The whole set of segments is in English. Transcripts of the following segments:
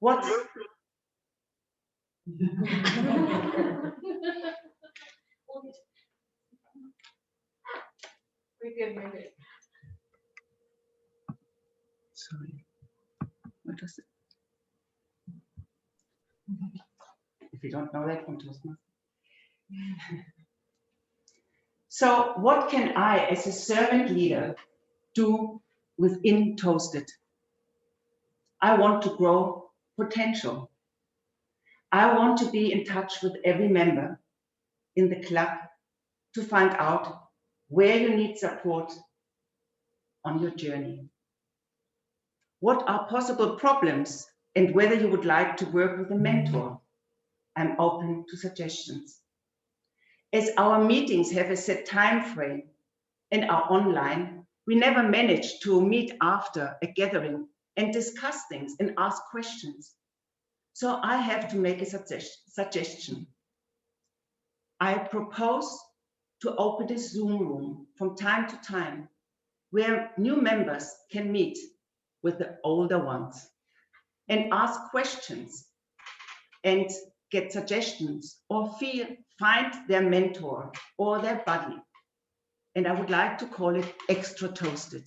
What's sorry, what was it? If you don't know that from Toastmasters. So what can I, as a servant leader, do within Toasted? I want to grow potential. I want to be in touch with every member in the club to find out where you need support on your journey. What are possible problems and whether you would like to work with a mentor. I'm open to suggestions. As our meetings have a set time frame and are online, we never manage to meet after a gathering and discuss things and ask questions. So I have to make a suggestion. I propose to open a Zoom room from time to time where new members can meet with the older ones and ask questions and get suggestions or find their mentor or their buddy. And I would like to call it Extra Toasted.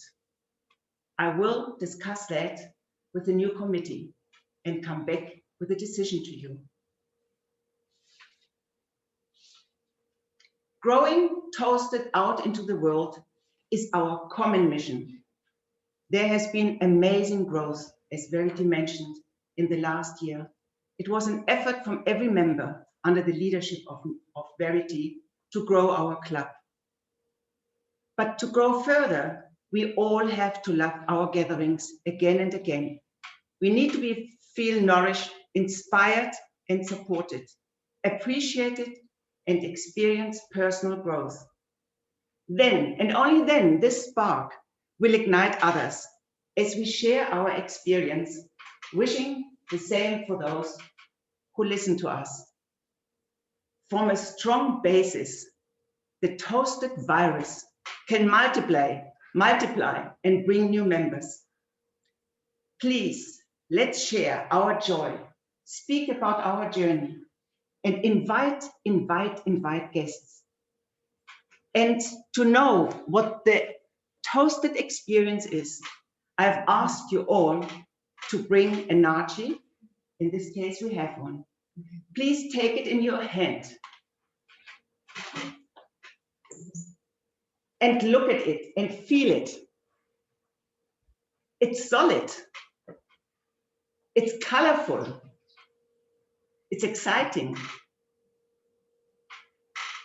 I will discuss that with the new committee and come back with a decision to you. Growing Toasted out into the world is our common mission. There has been amazing growth, as Verity mentioned, in the last year. It was an effort from every member under the leadership of Verity to grow our club. But to grow further, we all have to love our gatherings again and again. We need to feel nourished, inspired, and supported, appreciated, and experience personal growth. Then, and only then, this spark will ignite others as we share our experience, wishing the same for those who listen to us. From a strong basis, the Toasted virus can multiply and bring new members. Please, let's share our joy, speak about our journey, and invite guests. And to know what the Toasted experience is, I've asked you all to bring a nachi. In this case, we have one. Please take it in your hand and look at it and feel it. It's solid. It's colorful. It's exciting.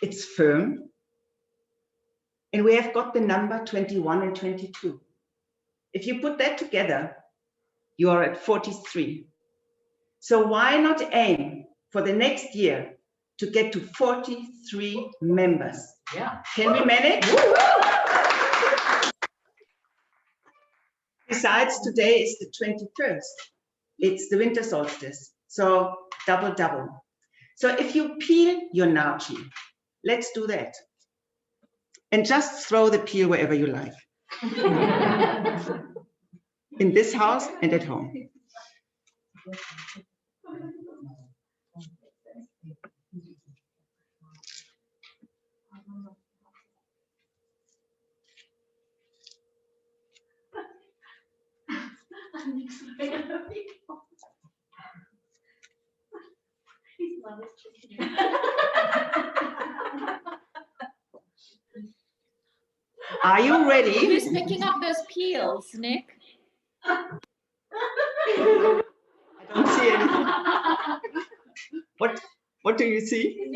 It's firm. And we have got the number 21 and 22. If you put that together, you are at 43. So why not aim for the next year to get to 43 members? Yeah. Can we manage? Besides, today is the 21st. It's the winter solstice. So double. So if you peel your nachi, let's do that. And just throw the peel wherever you like. In this house and at home. Are you ready? Who's picking up those peels, Nick? I don't see anything. What do you see?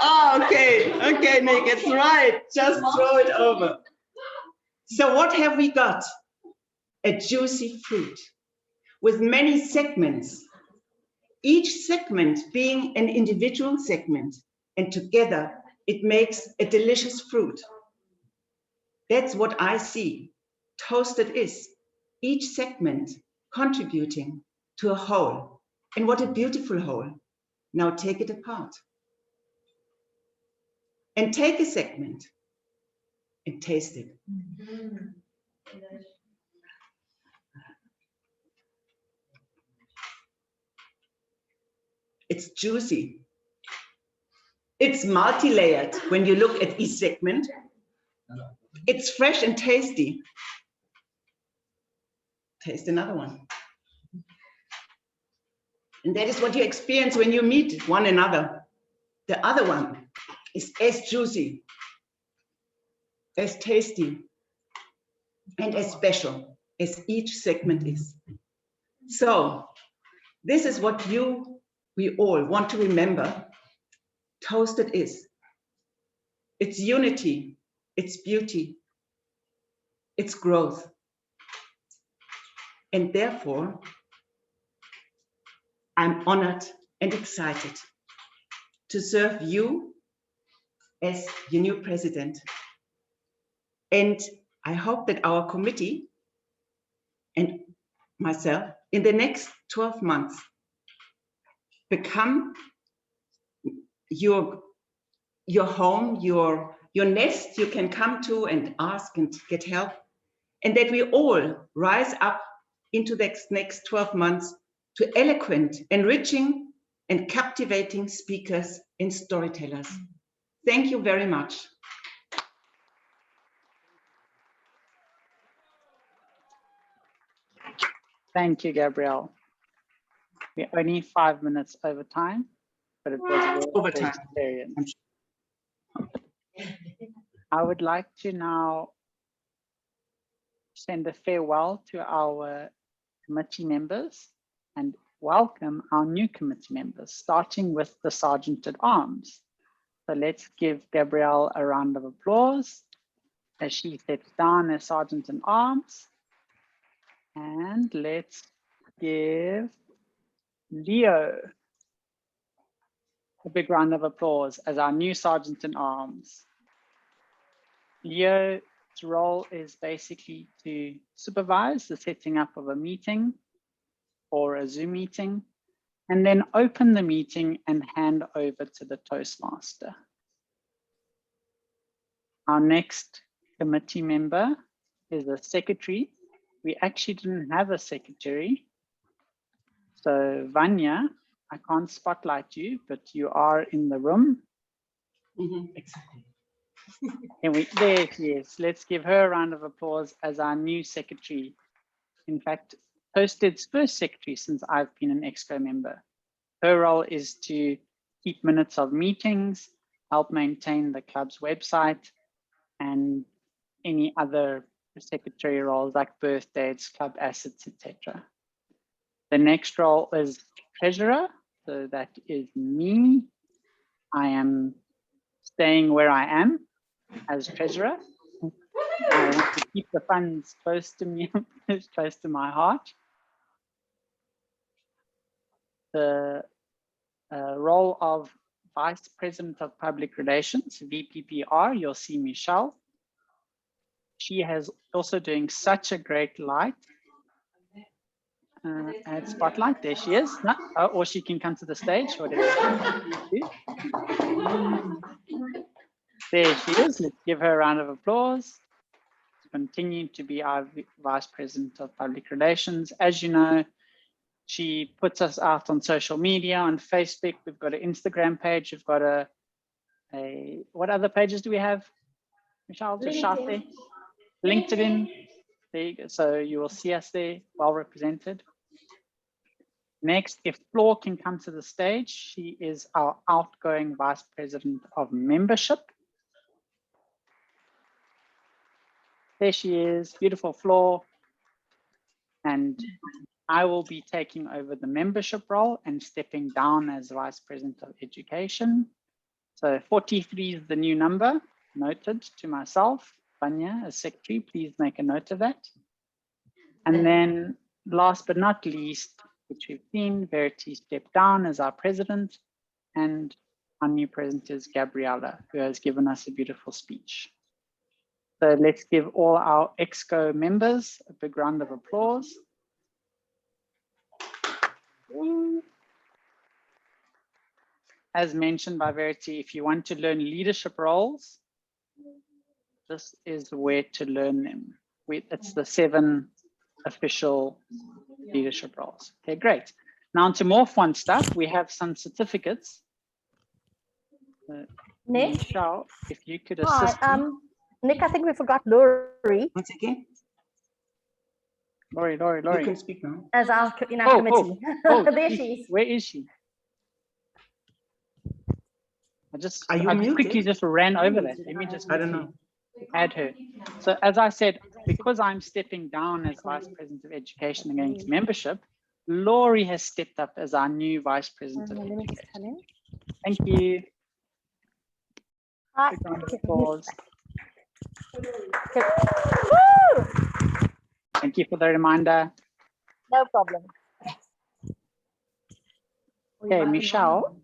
Oh, okay, Nick, it's right. Just throw it over. So what have we got? A juicy fruit with many segments, each segment being an individual segment, and together it makes a delicious fruit. That's what I see Toasted is, each segment contributing to a whole. And what a beautiful whole. Now take it apart. And take a segment and taste it. It's juicy. It's multi-layered when you look at each segment. It's fresh and tasty. Taste another one. And that is what you experience when you meet one another. The other one is as juicy, as tasty, and as special as each segment is. So this is what we all want to remember. Toasted is. It's unity, it's beauty, it's growth. And therefore, I'm honored and excited to serve you as your new president. And I hope that our committee and myself in the next 12 months become your home, your nest you can come to and ask and get help. And that we all rise up into the next 12 months to eloquent, enriching, and captivating speakers and storytellers. Thank you very much. Thank you, Gabrielle. We're only 5 minutes over time, but it was a great experience. I would like to now send a farewell to our committee members and welcome our new committee members, starting with the Sergeant at Arms. So let's give Gabrielle a round of applause as she steps down as Sergeant at Arms. And let's give Leo a big round of applause as our new Sergeant at Arms. Leo's role is basically to supervise the setting up of a meeting or a Zoom meeting, and then open the meeting and hand over to the Toastmaster. Our next committee member is a secretary. We actually didn't have a secretary. So Vanya, I can't spotlight you, but you are in the room. Exactly. And there she is. Let's give her a round of applause as our new secretary. In fact, Toasted's first secretary since I've been an EXCO member. Her role is to keep minutes of meetings, help maintain the club's website, and any other secretary roles like birthdays, club assets, etc. The next role is treasurer. So that is me. I am staying where I am as treasurer. I want to keep the funds close to me, close to my heart. The role of Vice President of Public Relations, VPPR, you'll see Michelle. She has also doing such a great light. Add spotlight, there she is. No, or she can come to the stage, whatever. There she is. Let's give her a round of applause. Continue to be our Vice President of Public Relations. As you know, she puts us out on social media, on Facebook. We've got an Instagram page. We've got a what other pages do we have? Michelle, just shout there. LinkedIn. There you go. So you will see us there, well represented. Next, if Floor can come to the stage, she is our outgoing Vice President of Membership. There she is, beautiful Floor. And I will be taking over the membership role and stepping down as Vice President of Education. So 43 is the new number, noted to myself. Vanya, as secretary, please make a note of that. And then last but not least, which we've seen, Verity stepped down as our president, and our new president is Gabriella, who has given us a beautiful speech. So let's give all our EXCO members a big round of applause. As mentioned by Verity, if you want to learn leadership roles, this is where to learn them. It's the 7 official leadership roles. Okay, great. Now to more fun stuff, we have some certificates. Nick, Michelle, if you could hi, assist me. Nick, I think we forgot Lori Once again, Lori. you can speak now. as in our committee. There she- she is. Where is she? I just muted? quickly just ran over that. Let me just I don't quickly know. add her. So as I said, because I'm stepping down as Vice President of Education and going to membership, Lori has stepped up as our new Vice President of Let me just Education. come in. Thank you. Hi. Big round of Okay, applause. okay. Woo! Thank you for the reminder. No problem. Okay, Michelle,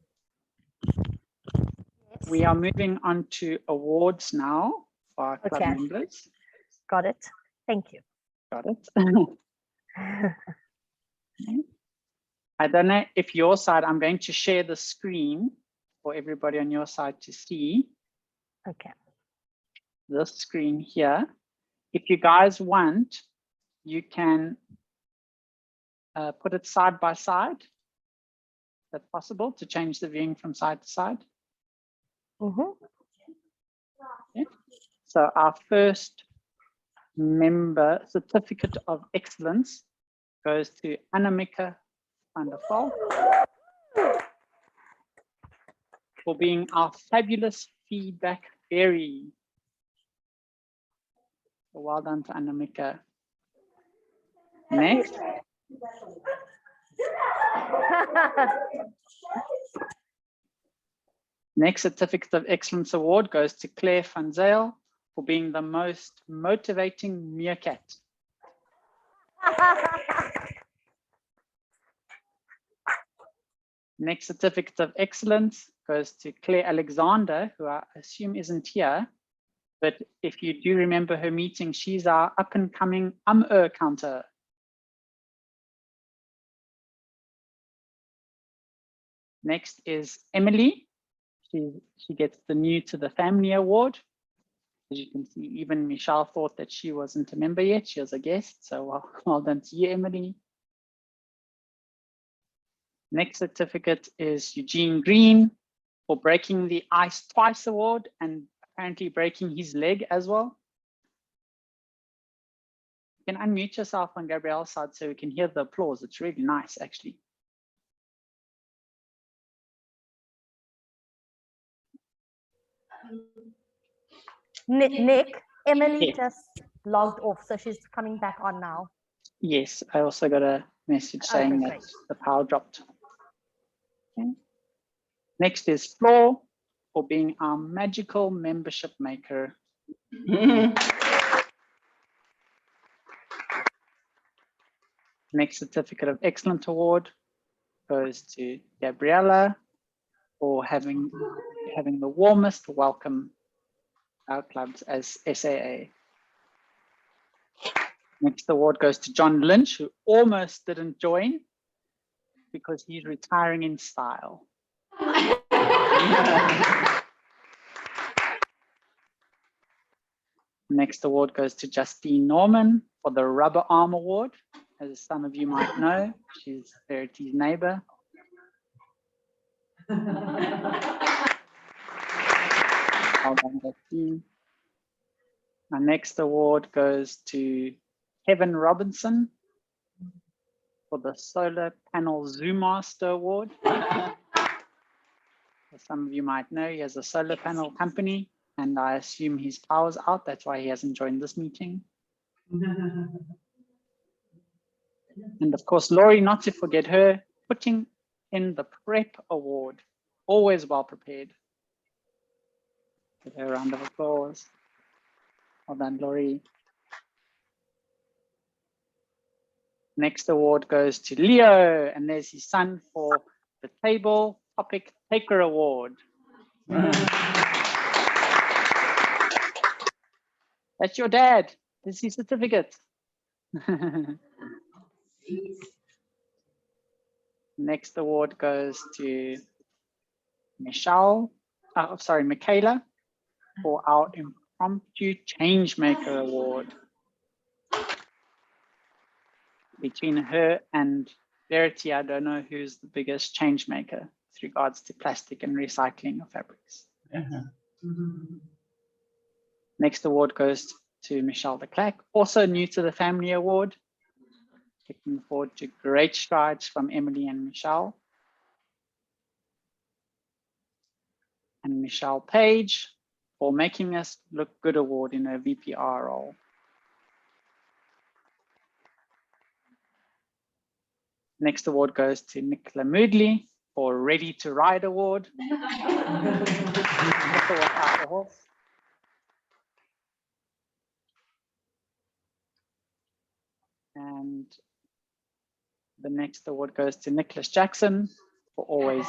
we are moving on to awards now for our club Okay. members. Got it. Thank you. Got it. I don't know if your side, I'm going to share the screen for everybody on your side to see Okay. this screen here. If you guys want, you can put it side by side. Is that possible to change the viewing from side to side? Mhm. Okay. So our first member certificate of excellence goes to Annemieke van der Valk for being our fabulous feedback fairy. So well done to Annemieke. Next, next certificate of excellence award goes to Claire van Zyl for being the most motivating meerkat. Next certificate of excellence goes to Claire Alexander, who I assume isn't here, but if you do remember her meeting, she's our up and coming counter. Next is Emily. She gets the new to the family award. As you can see, even Michelle thought that she wasn't a member yet. She was a guest. So well done to you, Emily. Next certificate is Eugene Green for breaking the ice twice award and apparently breaking his leg as well. You can unmute yourself on Gabrielle's side so we can hear the applause. It's really nice, actually. Nick, Emily Yes. just logged off, so she's coming back on now. Yes, I also got a message saying Okay, that great. the power dropped. Okay. Next is Flo for being our magical membership maker. Next certificate of excellence award goes to Gabriella for having the warmest welcome our clubs as SAA. Next award goes to John Lynch, who almost didn't join because he's retiring in style. Next award goes to Justine Norman for the Rubber Arm Award. As some of you might know, she's Verity's neighbor. Well done, Justine. Our next award goes to Kevin Robinson for the Solar Panel Zoomaster Award. As some of you might know, he has a solar panel company, and I assume his power's out. That's why he hasn't joined this meeting. And of course, Lori, not to forget her, putting in the Prep Award. Always well prepared. Give her a round of applause. Well done, Lori. Next award goes to Leo, and there's his son for the Table Topic Taker Award. That's your dad. This is his certificate. Next award goes to Michelle, Michaela, for our Impromptu Changemaker Award. Between her and Verity, I don't know who's the biggest change maker with regards to plastic and recycling of fabrics. Next award goes to Michelle de Klerk, also new to the family award. Looking forward to great strides from Emily and Michelle. And Michelle Page for making us look good award in her VPR role. Next award goes to Nicola Moodley for Ready to Ride award. And the next award goes to Nicholas Jackson for always.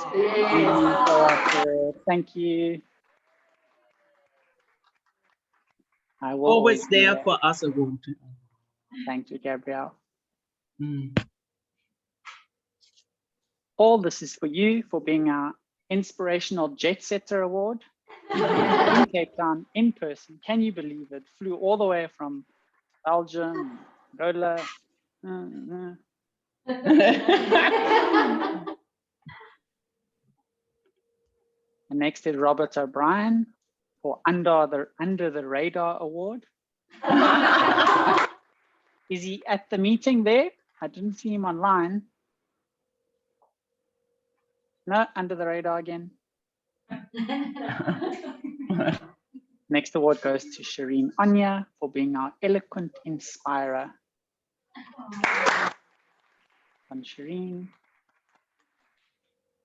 Thank you. I will Always there be for us award. Thank you, Gabrielle. Mm. All this is for you for being our Inspirational Jet Setter Award in Cape Town in person. Can you believe it? Flew all the way from Belgium, Angola. And next is Robert O'Brien for Under the Radar Award. Is he at the meeting there? I didn't see him online. No, Under the Radar again. Next award goes to Shireen Anya for being our eloquent inspirer. On Shireen.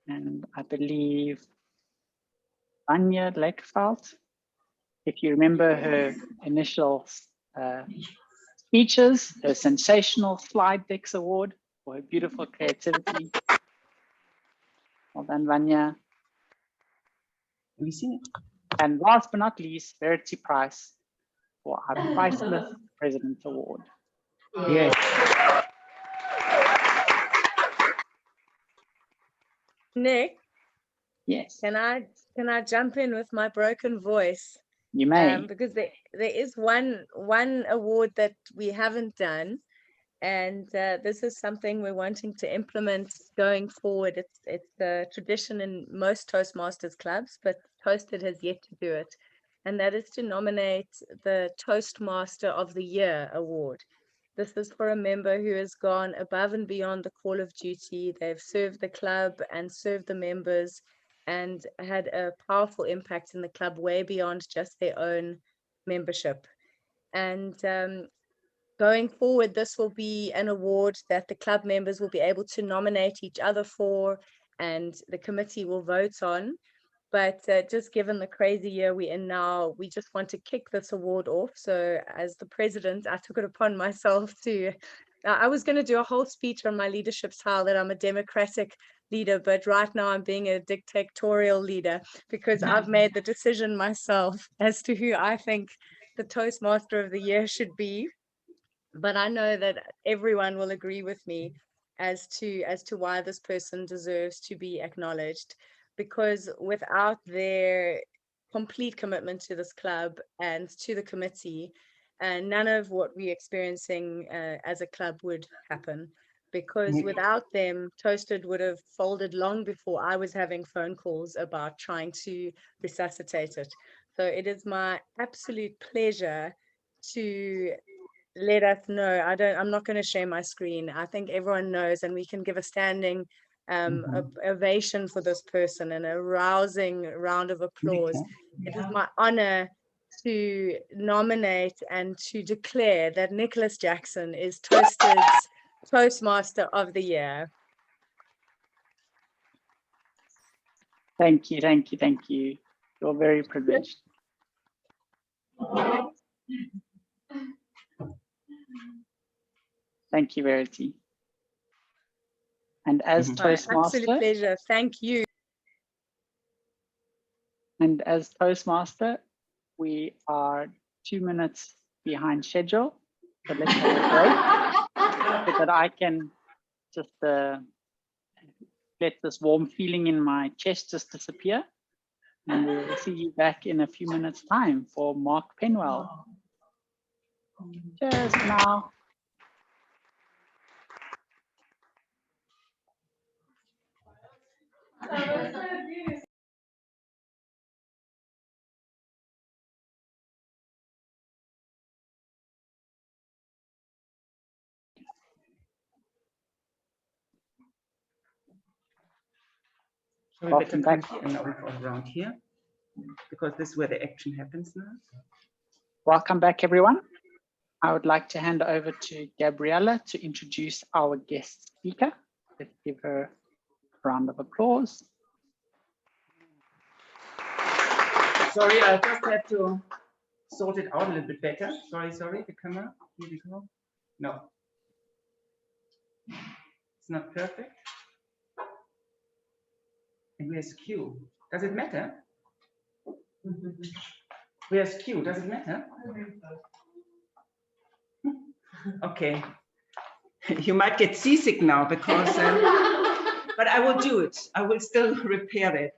And I believe Anya Lakefeld, if you remember her initial speeches, her sensational slide decks award for her beautiful creativity. Well done, Vanya. Have you seen it? And last but not least, Verity Price for our Priceless President Award. Yes. Nick, Yes, can I jump in with my broken voice? you may. Because there is one award that we haven't done, and this is something we're wanting to implement going forward. It's a tradition in most Toastmasters clubs, but Toasted has yet to do it, and that is to nominate the Toastmaster of the Year award. This is for a member who has gone above and beyond the call of duty. They've served the club and served the members and had a powerful impact in the club way beyond just their own membership. And going forward, this will be an award that the club members will be able to nominate each other for, and the committee will vote on. But just given the crazy year we're in now, we just want to kick this award off. So as the president, I took it upon myself to, I was going to do a whole speech on my leadership style, that I'm a democratic leader, but right now I'm being a dictatorial leader because I've made the decision myself as to who I think the Toastmaster of the Year should be. But I know that everyone will agree with me as to why this person deserves to be acknowledged, because without their complete commitment to this club and to the committee, none of what we're experiencing as a club would happen. Because without them, Toasted would have folded long before I was having phone calls about trying to resuscitate it. So it is my absolute pleasure to let us know. I'm not going to share my screen. I think everyone knows, and we can give a standing ovation for this person and a rousing round of applause. It is my honor to nominate and to declare that Nicholas Jackson is Toasted's Toastmaster of the Year. Thank you, thank you, thank you. You're very privileged. Thank you, Verity. And as Toastmaster, absolute pleasure. Thank you. And as Toastmaster, we are 2 minutes behind schedule. So let's have a break so that I can just let this warm feeling in my chest just disappear. And we'll see you back in a few minutes' time for Mark Penwell. Cheers for now. Shall we better Welcome come back. here now around here? Because this is where the action happens now. Welcome back, everyone. I would like to hand over to Gabriella to introduce our guest speaker. Let's give her a round of applause. Sorry, I just had to sort it out a little bit better. Sorry, the camera. Here we go. No. It's not perfect. And where's Q? Does it matter? Where's Q? Does it matter? Okay. You might get seasick now because, but I will do it. I will still repair it.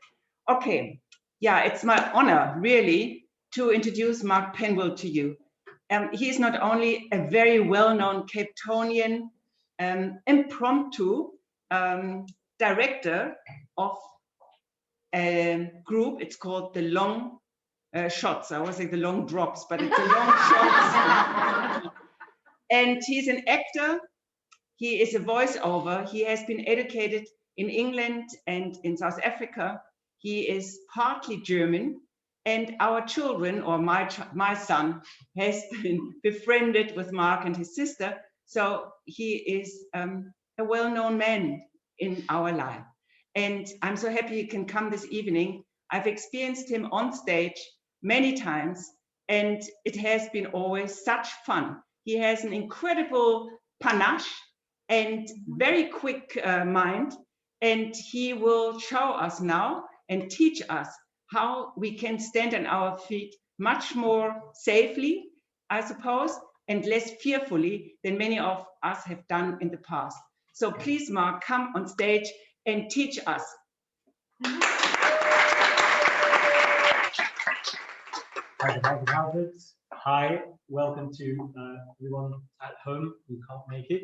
Okay. Yeah, it's my honor, really, to introduce Mark Penwell to you. He is not only a very well-known Cape Townian impromptu director of a group. It's called the Long Shots. I always say the Long Drops, but it's the Long Shots. And he's an actor. He is a voiceover. He has been educated in England and in South Africa. He is partly German. And our children, or my son, has been befriended with Mark and his sister. So he is a well-known man in our life. And I'm so happy he can come this evening. I've experienced him on stage many times, and it has been always such fun. He has an incredible panache and very quick mind, and he will show us now and teach us how we can stand on our feet much more safely, I suppose, and less fearfully than many of us have done in the past. So please, Mark, come on stage and teach us. Hi, welcome to everyone at home who can't make it.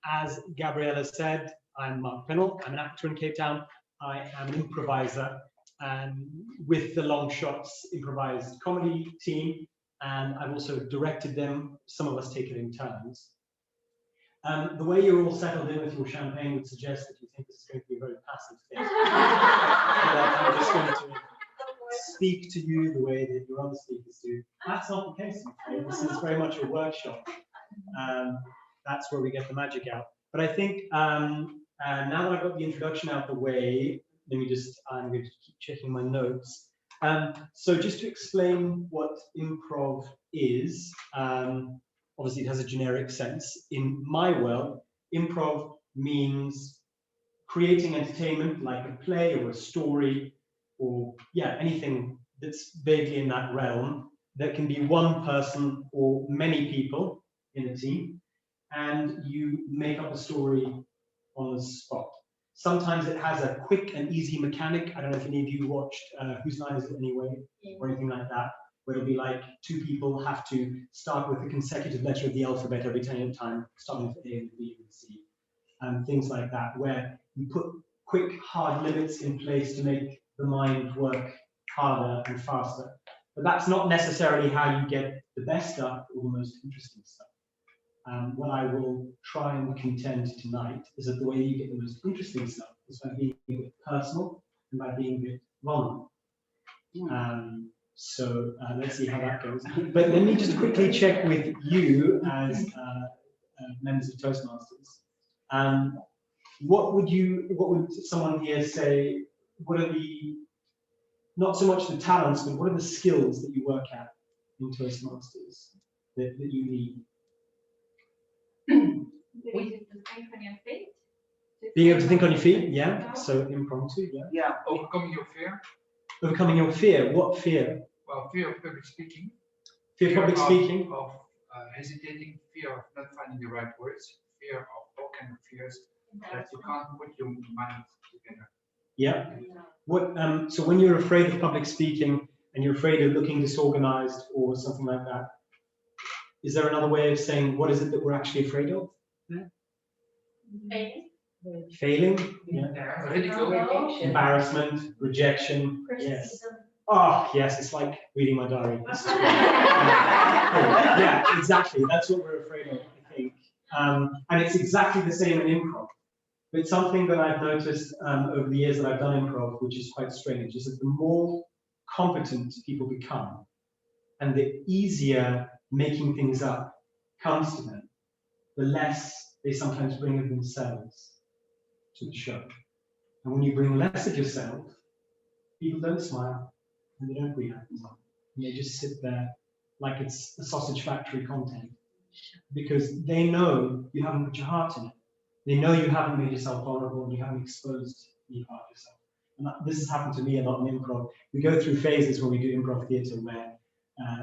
As Gabriella said, I'm Mark Penwell. I'm an actor in Cape Town. I am an improviser with the Long Shots improvised comedy team, and I've also directed them. Some of us take it in turns. The way you're all settled in with your champagne would suggest that you think this is going to be a very passive thing. I'm just going to speak to you the way that your other speakers do. That's not the case. This is very much a workshop. That's where we get the magic out. But I think now that I've got the introduction out of the way, I'm going to keep checking my notes. So just to explain what improv is, obviously it has a generic sense. In my world, improv means creating entertainment like a play or a story or anything that's vaguely in that realm that can be one person or many people in a team, and you make up a story on the spot. Sometimes it has a quick and easy mechanic. I don't know if any of you watched Whose Line Is It Anyway, or anything like that, where it'll be like two people have to start with a consecutive letter of the alphabet every time, starting with A and B and C, and things like that, where you put quick, hard limits in place to make the mind work harder and faster. But that's not necessarily how you get the best stuff or the most interesting stuff. What I will try and contend tonight is that the way you get the most interesting stuff is by being a bit personal and by being a bit vulnerable. So let's see how that goes. But let me just quickly check with you as members of Toastmasters. What would someone here say? What are the, not so much the talents, but what are the skills that you work at in Toastmasters that you need? Being able to think on your feet. Being able to think on your feet, yeah. So impromptu, yeah. Yeah. Overcoming your fear. Overcoming your fear. What fear? Well, fear of public speaking. Fear of public speaking. Of hesitating, fear of not finding the right words, fear of all kinds of fears that you can't put your mind together. Yeah. What? So when you're afraid of public speaking and you're afraid of looking disorganized or something like that, is there another way of saying what is it that we're actually afraid of? Failing. Failing, yeah. Embarrassment, rejection, yes. Oh, yes, it's like reading my diary. This is great. Yeah, exactly. That's what we're afraid of, I think. And it's exactly the same in improv. But something that I've noticed over the years that I've done improv, which is quite strange, is that the more competent people become, and the easier making things up comes to them, the less they sometimes bring of themselves to the show. And when you bring less of yourself, people don't smile and they don't react. And they just sit there like it's a sausage factory content, because they know you haven't put your heart in it. They know you haven't made yourself vulnerable and you haven't exposed any part of yourself. And this has happened to me a lot in improv. We go through phases when we do improv theatre where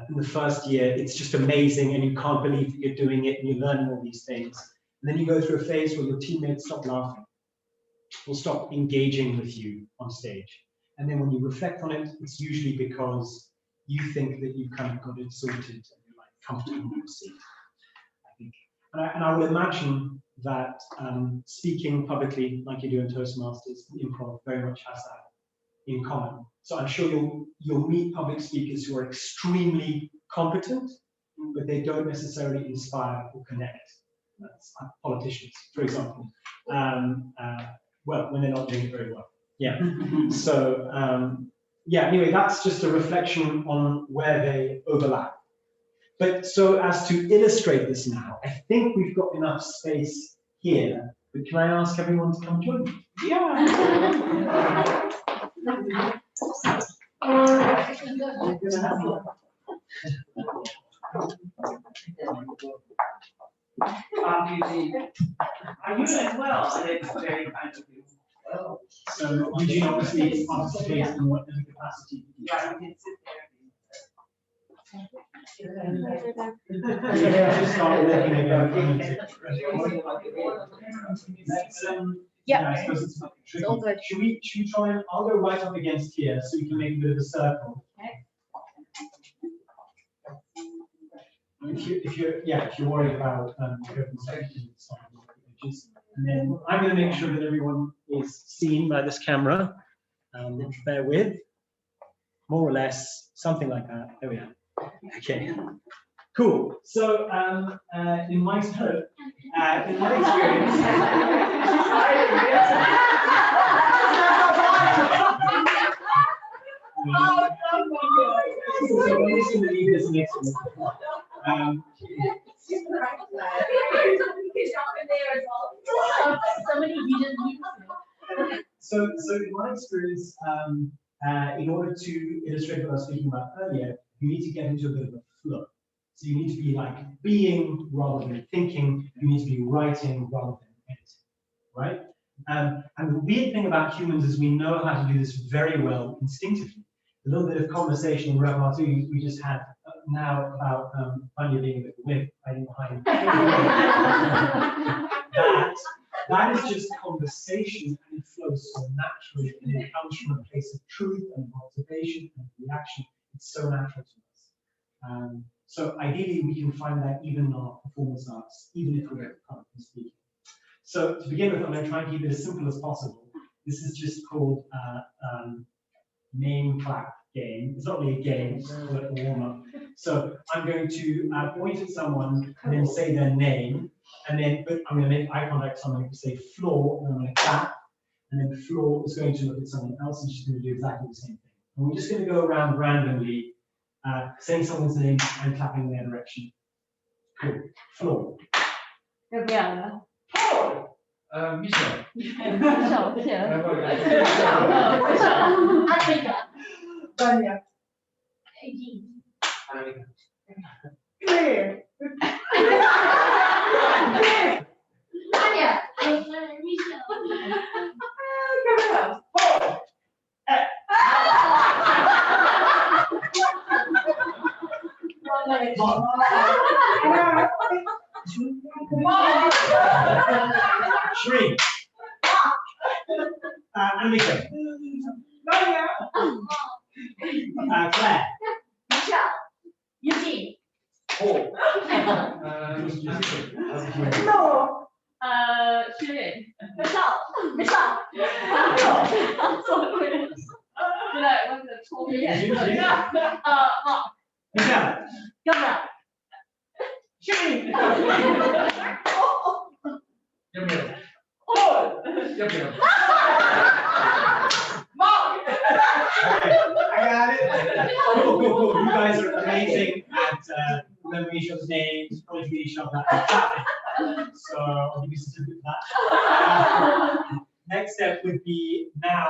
in the first year it's just amazing and you can't believe that you're doing it and you're learning all these things. And then you go through a phase where your teammates stop laughing, will stop engaging with you on stage. And then when you reflect on it, it's usually because you think that you've kind of got it sorted and you're like comfortable in your seat, I think. And I would imagine that speaking publicly, like you do in Toastmasters, improv very much has that in common. So I'm sure you'll meet public speakers who are extremely competent, but they don't necessarily inspire or connect. That's politicians, for example. Well, when they're not doing it very well. Yeah. So yeah. Anyway, that's just a reflection on where they overlap. But so as to illustrate this now, I think we've got enough space here. But can I ask everyone to come join me? Yeah. Are you as well? It's very kind of you. So Eugene obviously participates in whatever capacity. Yeah, you can sit there. Just start walking again. Yeah, I suppose it's tricky. Should we try and I'll go right up against here so we can make a bit of a circle. If you're worried about and then I'm going to make sure that everyone is seen by this camera. Bear with, more or less, something like that. There we are. Okay, cool. So in my experience, So in my experience, in order to illustrate what I was speaking about earlier, you need to get into a bit of a flow. So you need to be like being rather than thinking. You need to be writing rather than editing, right? And the weird thing about humans is we know how to do this very well instinctively. A little bit of conversation in repertoire we just had now about Vanya being a bit weird, hiding behind. That is just conversation, and it flows so naturally, and it comes from a place of truth and observation and reaction. It's so natural to us. So ideally, we can find that even in our performance arts, even if we're currently speaking. So to begin with, I'm going to try and keep it as simple as possible. This is just called name clap game. It's not really a game, it's a warm-up. So I'm going to point at someone and then say their name, and then I'm going to make eye contact with someone to say floor, and I'm going to clap, and then floor is going to look at someone else and she's going to do exactly the same thing. And we're just going to go around randomly, saying someone's name and clapping in their direction. Cool. Floor. Gabriella. Michel. Annika. Vanya. Claire. Anya. Shri. Annika. Claire. Michelle. Eugene. Paul. No. Shirin. Michelle. Michelle. Gabriel. Shireen. Gabriel. Oh. Gabriel. Mark. I got it. Cool. You guys are amazing at remembering each other's names, calling each other. So I'll give you a certificate for that. Next step would be now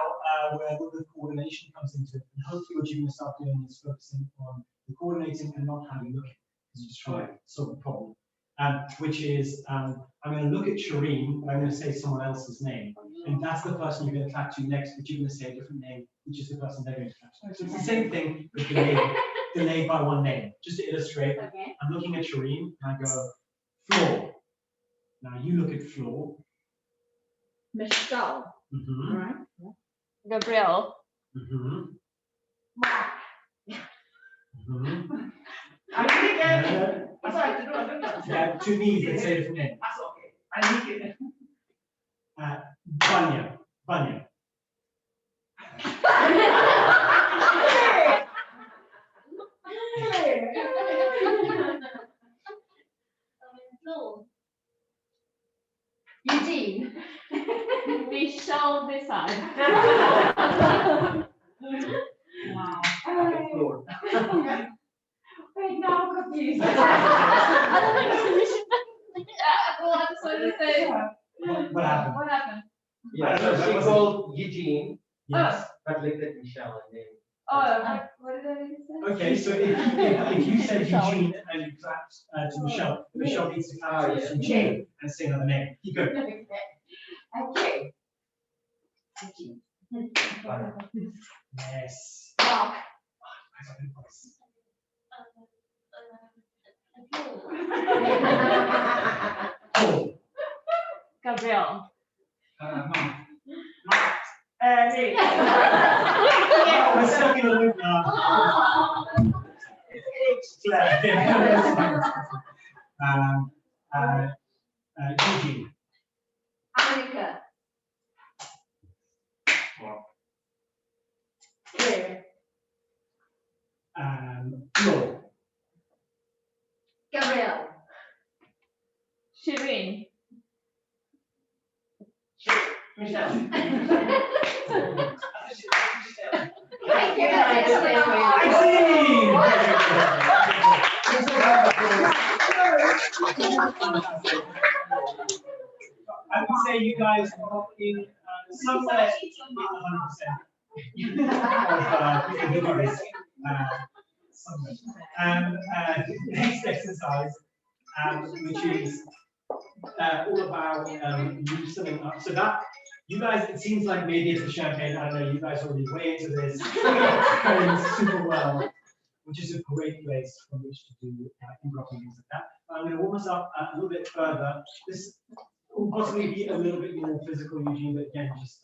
where a little bit of coordination comes into it. And hopefully what you're going to start doing is focusing on the coordinating and not having looking, because you're just trying to solve the problem. Which is, I'm going to look at Shireen, but I'm going to say someone else's name. And that's the person you're going to clap to next, but you're going to say a different name, which is the person they're going to clap to. So it's the same thing, but delayed by one name. Just to illustrate, Okay. I'm looking at Shireen, and I go, Floor. Now you look at Floor. Michelle. Mm-hmm. Right. Gabriel. Mm-hmm. Mark. Mm-hmm. I think again. Yeah, to me, let's say a different name. That's okay. I think it. Vanya. Eugene. Michelle this side. Wow. Floor. Wait, now I'm confused. What happened? What happened? Yeah, so she called Eugene, Yes. but looked at Michelle and then. Oh, what did I say? Okay, so if you said Eugene and you clapped to Michelle, Michelle needs to clap to Eugene and say another name. Keep going. Okay. Yes. Mark. Paul. Gabriel. Mom. Me. We're stuck in a loop now. Eugene. America. Claire. Flo. Gabriel. Shireen. Michelle. I would say you guys are in somewhere in 100%. Next exercise, which is all about loosening up. So that, you guys, it seems like maybe it's the champagne. I don't know, you guys are already way into this, going super well, which is a great place from which to do improv and things like that. I'm going to warm us up a little bit further. This will possibly be a little bit more physical, Eugene, but again, just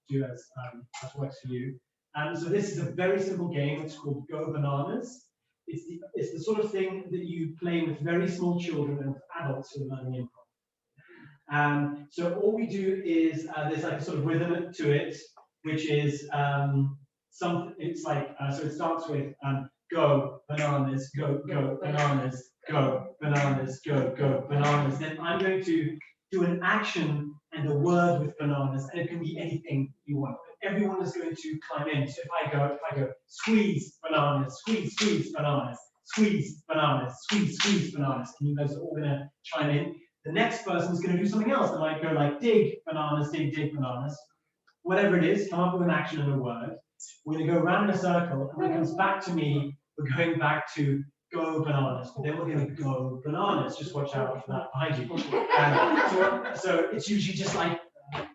do as works for you. So this is a very simple game. It's called Go Bananas. It's the sort of thing that you play with very small children and adults who are learning improv. So all we do is there's like a sort of rhythm to it, which is it's like so it starts with go bananas, go bananas, go bananas, go bananas. Then I'm going to do an action and a word with bananas, and it can be anything you want. But everyone is going to climb in. So if I go squeeze bananas, squeeze bananas, squeeze bananas, squeeze bananas, and you guys are all going to chime in. The next person is going to do something else. They might go like dig bananas, dig bananas. Whatever it is, come up with an action and a word. We're going to go around in a circle, and when it comes back to me, we're going back to go bananas. But then we're going to go bananas. Just watch out for that behind you. So it's usually just like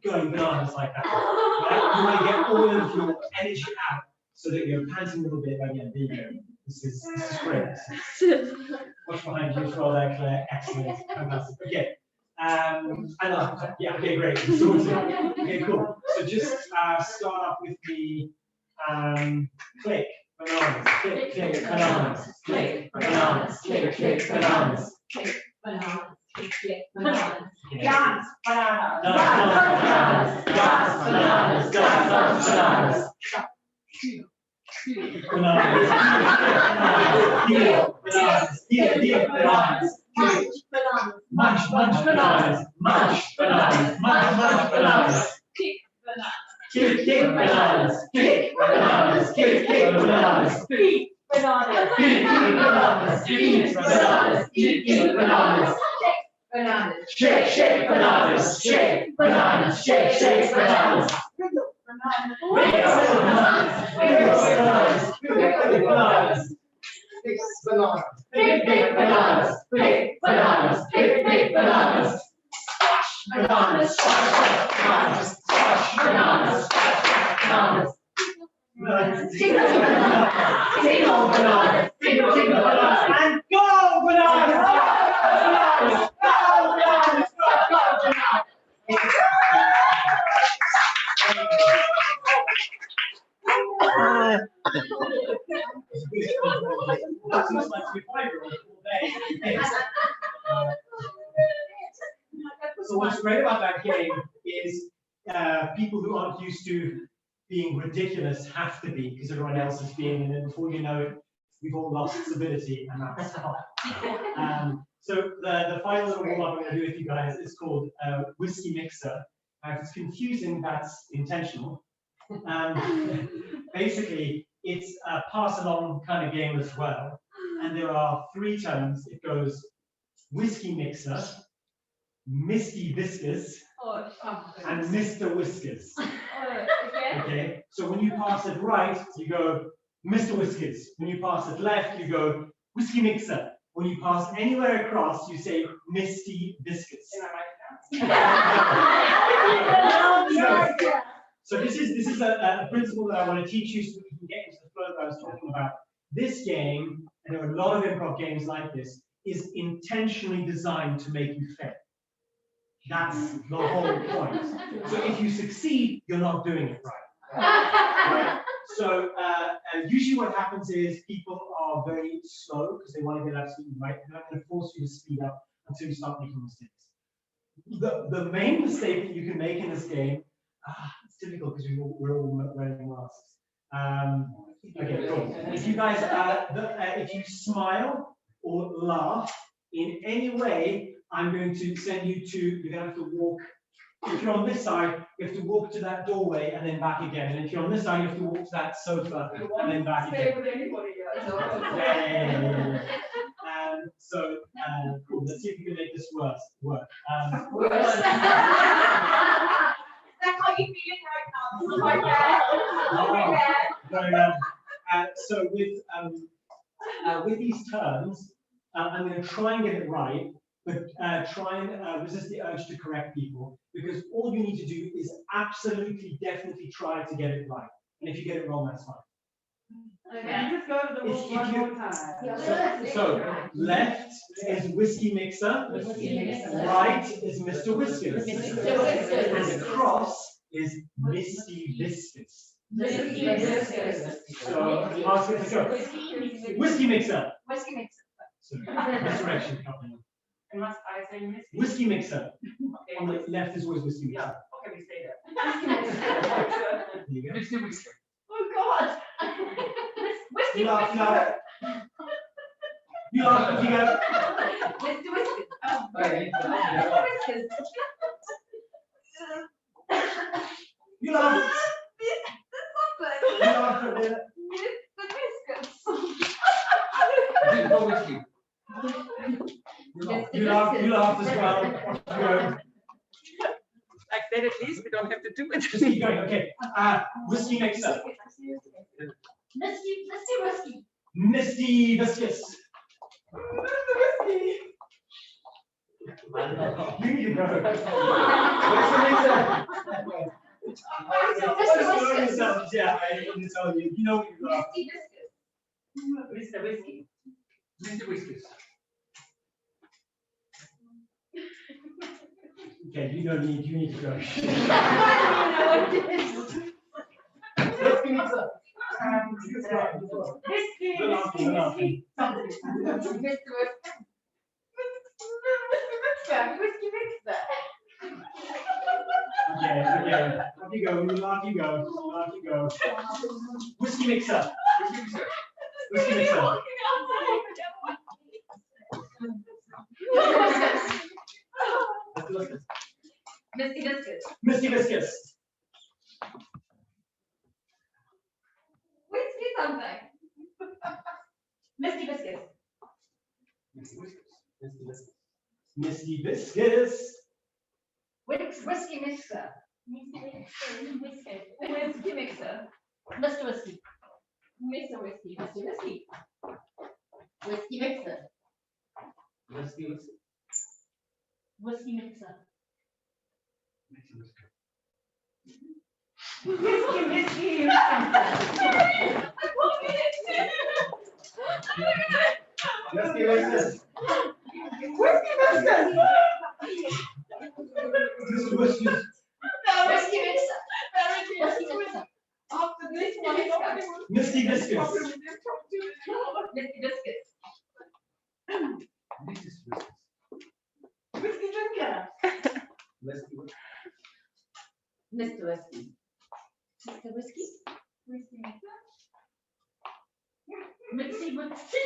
going bananas like that. Right? You want to get all of your energy out so that you're panting a little bit. Again, there you go. This is great. Watch behind you as well there, Claire. Excellent. Fantastic. Okay. Yeah, okay, great. Okay, cool. So just start off with the click, bananas, click, bananas, click, bananas, click, bananas. Click, bananas. Click, bananas. Dance, bananas. Dance, bananas. Dance, bananas. Dance, bananas. Bananas. Deal. Bananas. Munch bananas. Munch bananas. Munch bananas. Kick bananas. Kick bananas. Kick bananas. Kick bananas. Beat bananas. Eat bananas. Eat bananas. Eat bananas. Bananas. Shake bananas. Shake bananas. Shake bananas. Bananas. Six bananas. Big bananas. Big bananas. Big bananas. Bananas. Bananas. Bananas. Bananas. Single bananas. Single bananas. Single bananas. And go bananas. Bananas. Go bananas. Go bananas. So what's great about that game is people who aren't used to being ridiculous have to be, because everyone else is being, and then before you know it, we've all lost civility, and that's fine. So the final little warm-up I'm going to do with you guys is called Whiskey Mixer. If it's confusing, that's intentional. Basically, it's a pass-along kind of game as well. And there are 3 terms. It goes Whiskey Mixer, Misty Viscous, and Mr. Whiskers. Okay, so when you pass it right, you go Mr. Whiskers. When you pass it left, you go Whiskey Mixer. When you pass anywhere across, you say Misty Viscous. So this is a principle that I want to teach you so we can get into the flow that I was talking about. This game, and there are a lot of improv games like this, is intentionally designed to make you fail. That's the whole point. So if you succeed, you're not doing it right. Right? So usually what happens is people are very slow because they want to get absolutely right. They're not going to force you to speed up until you start making mistakes. The main mistake that you can make in this game, it's difficult because we're all wearing masks. Okay, cool. If you guys, if you smile or laugh in any way, I'm going to send you to, you're going to have to walk. If you're on this side, you have to walk to that doorway and then back again. And if you're on this side, you have to walk to that sofa and then back again. Yeah. So, cool. Let's see if we can make this work. That's how you feeling right now. Oh my God. Very well. So with these terms, I'm going to try and get it right, but try and resist the urge to correct people, because all you need to do is absolutely, definitely try to get it right. And if you get it wrong, that's fine. Okay. Just go to the book one more time. So left is Whiskey Mixer, right is Mr. Whiskers, and across is Misty Viscous. So ask it to go. Whiskey Mixer. Whiskey Mixer. So misdirection company. And must I say Misty? Whiskey Mixer. Okay. On the left is always Whiskey Mixer. Okay, we stay there. There you go. Mr. Whisker. Oh God. Whiskey You laugh, you Mixer. laugh. You laugh, you go. Mr. Whiskey. Oh, Okay. Mr. Whiskers. You laugh. You laugh a bit. Mr. Whiskey. You laugh as well. You go. Like that, at least we don't have to do it. Just keep going. Okay. Whiskey Mixer. Whiskey. Misty Viscous. You need to go. Whiskey Mixer. Yeah, I need to tell you. You know what you love. Mr. Whiskey. Mr. Whiskers. Okay, you need to go. Whiskey Mixer. Whiskey. Okay. Off you go. When you laugh, you go. Off you go. Whiskey Mixer. Whiskey mixer. Misty biscuits. Misty biscuits. Whiskey something. Misty biscuits. Misty biscuits. Whiskey mixer. Whiskey mixer. Mr. Whiskey. Mr. Whiskey. Mr. Whiskey. Whiskey mixer. Whiskey mixer. Whiskey. Whiskey mixers. Mr. Whiskey. Whiskey mixer. Whiskey mixer. After this one, Misty biscuits. Misty biscuits. Whiskey drinker. Mr. Whiskey. Mr. Whiskey. Whiskey mixer. Mitzi Whiskey.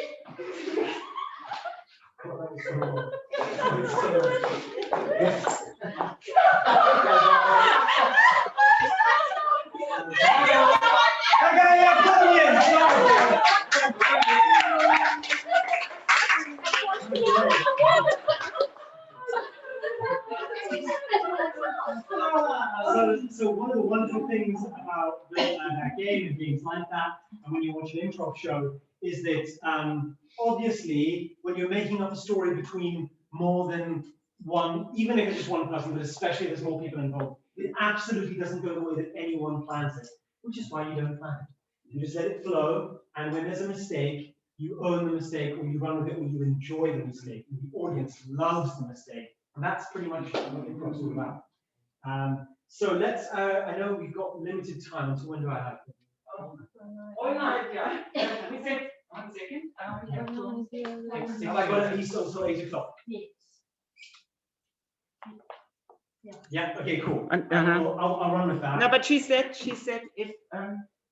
So one of the wonderful things about that game and games like that, and when you watch an improv show, is that obviously when you're making up a story between more than one, even if it's just one person, but especially if there's more people involved, it absolutely doesn't go the way that anyone plans it, which is why you don't plan it. You just let it flow, and when there's a mistake, you own the mistake, or you run with it, or you enjoy the mistake. And the audience loves the mistake, and that's pretty much what improv is all about. So let's, I know we've got limited time, so when do I have? Oh my God. We said 1 second. Have I got at least until 8 o'clock? Yes. Yeah, okay, cool. Uh-huh. I'll run with that. No, but she said if,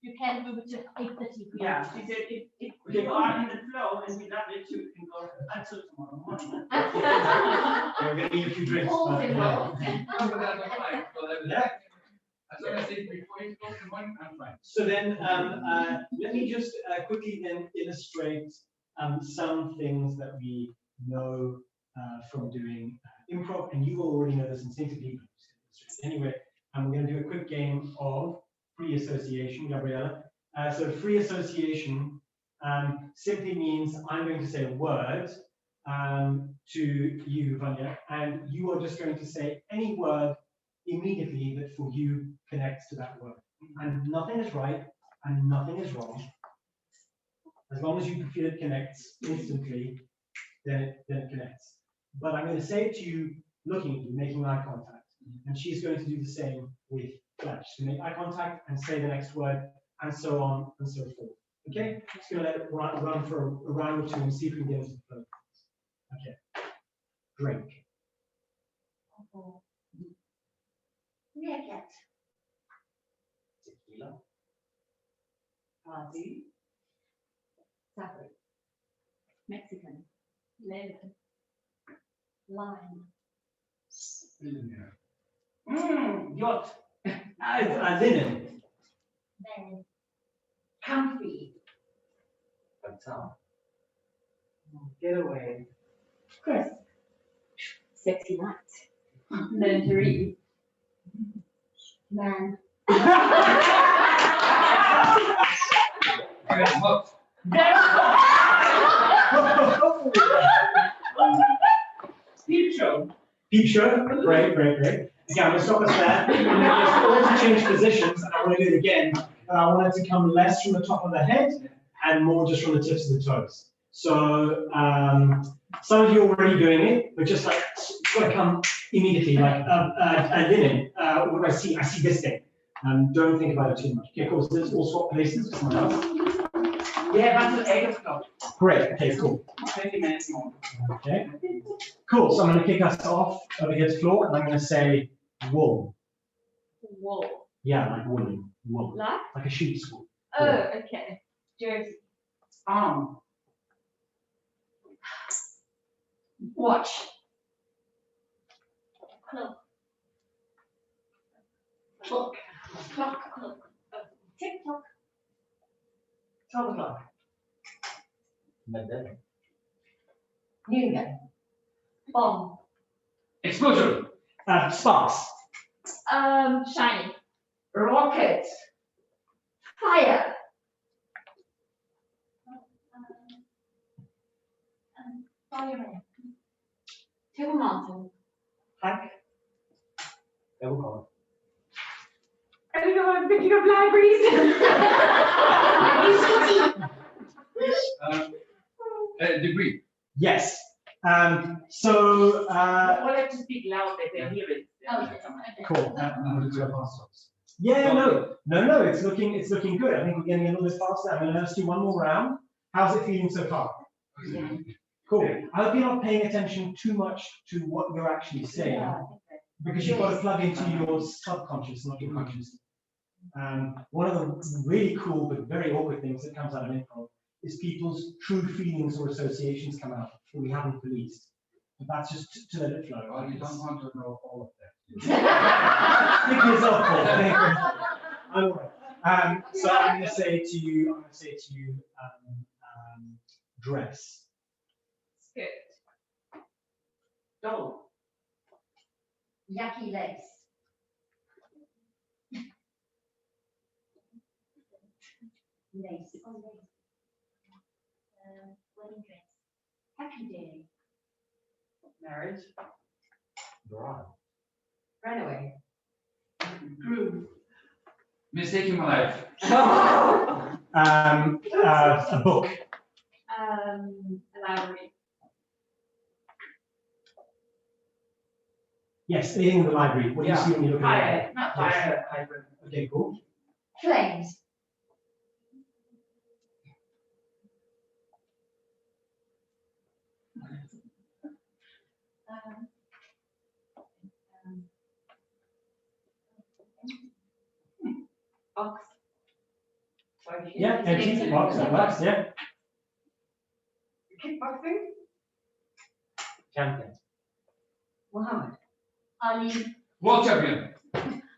You can do it at 8:30. Yeah, she said if Okay. you are in the flow and we love it, you can go until tomorrow morning. Yeah, we're gonna need a few drinks. All but, in yeah. all. Yeah. As long as it's before you go in the morning, I'm fine. So then, let me just quickly then illustrate some things that we know from doing improv, and you already know this instinctively. Anyway, we're going to do a quick game of free association, Gabriella. So free association simply means I'm going to say a word to you, Vanya, and you are just going to say any word immediately that for you connects to that word. And nothing is right and nothing is wrong. As long as you feel it connects instantly, then it connects. But I'm going to say it to you, looking at you, making eye contact. And she's going to do the same with Flash. So make eye contact and say the next word, and so on and so forth. Okay? Just going to let it run for a round or two and see if we can get into the flow. Okay. Drink. Meerkat. Tequila. Party. Safari. Mexican. Lemon. Lime. Yacht. Linen. Bed. Comfy. Getaway. Crisp. Sexy night. Lingerie. Man. Peep show. Peep show. Great. Okay, I'm going to stop us there. I'm going to just also change positions, and I want to do it again. I want it to come less from the top of the head and more just from the tips of the toes. So some of you are already doing it, but just like it's got to come immediately, like a linen. What do I see? I see this thing. Don't think about it too much. Okay, cool. So let's all swap places with someone else. We have until 8 o'clock. Great. Okay, cool. 20 minutes more. Okay. Cool. So I'm going to kick us off over here to the floor, and I'm going to say wool. Wool. Yeah, like woolen. Wool. Like? Like a sheep's wool. Oh, okay. Jersey. Arm. Watch. Clock. Clock. Clock. Clock. Tick tock. 12 o'clock. Madame. Noon. Bomb. Explosion. Sparks. Shiny. Rocket. Fire. Fireman. Table mountain. Hack. Double call. I don't know, I'm thinking of libraries. Degree. Yes. You So all have to speak loud that they hear it. cool. Yeah, No. It's looking good. I think we're getting a little bit faster. I'm gonna let's do one more round. How's it feeling so far? Cool. I hope you're not paying attention too much to what you're actually saying, because you've got to plug into your subconscious, not your conscious. One of the really cool but very awkward things that comes out of improv is people's true feelings or associations come out that we haven't released. But that's just to let it flow. Well, you don't want to know all of that. Pick yourself, Paul. I'm all right. So I'm going to say to you, dress. Skirt. Doll. Yucky legs. Lace. Wedding dress. Happy day. Marriage. Bride. Runaway. Groom. Mistaking my life. A book. Library. Yes, anything in the library. What do you see when you look at the library? Fire. Not fire. Hydrant. Okay, cool. Flames. Ox. Yeah, empty box, that works, yeah. Kickboxing. Champion. Muhammad. Ali. World champion.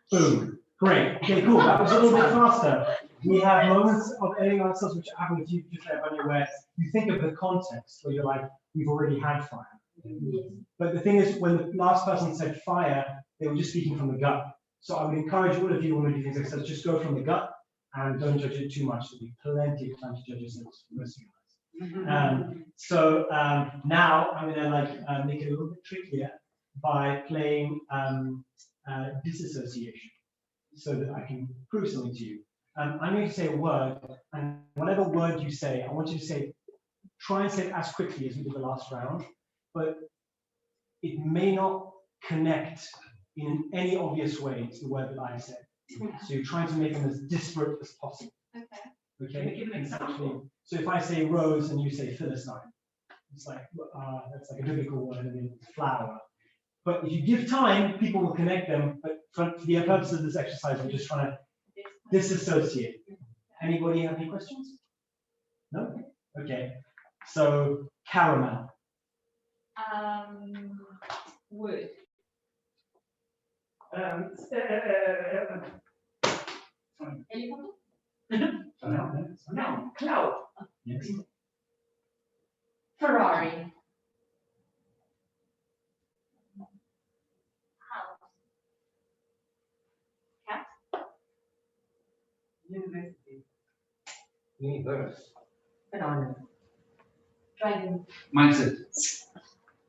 Boom. Great. Okay, cool. That was a little bit faster. We have moments of editing ourselves which happen with you just like when where you think of the context where you're like, we've already had fire. But the thing is, when the last person said fire, they were just speaking from the gut. So I would encourage all of you when we do things like this, just go from the gut and don't judge it too much. There'll be plenty of time to judge yourselves. Now I'm gonna make it a little bit trickier by playing disassociation, so that I can prove something to you. I'm going to say a word, and whatever word you say, I want you to say, try and say it as quickly as we did the last round, but it may not connect in any obvious way to the word that I said. So you're trying to make them as disparate as possible. Okay. Give an example. So if I say rose and you say Philistine, it's like that's like a biblical word, and then flower. But if you give time, people will connect them. But for the purpose of this exercise, we're just trying to disassociate. Anybody have any questions? No? Okay. So caramel. Wood. Helicopter. No. Cloud. Yes. Ferrari. Cat. University. Universe. Banana. Dragon. Mindset.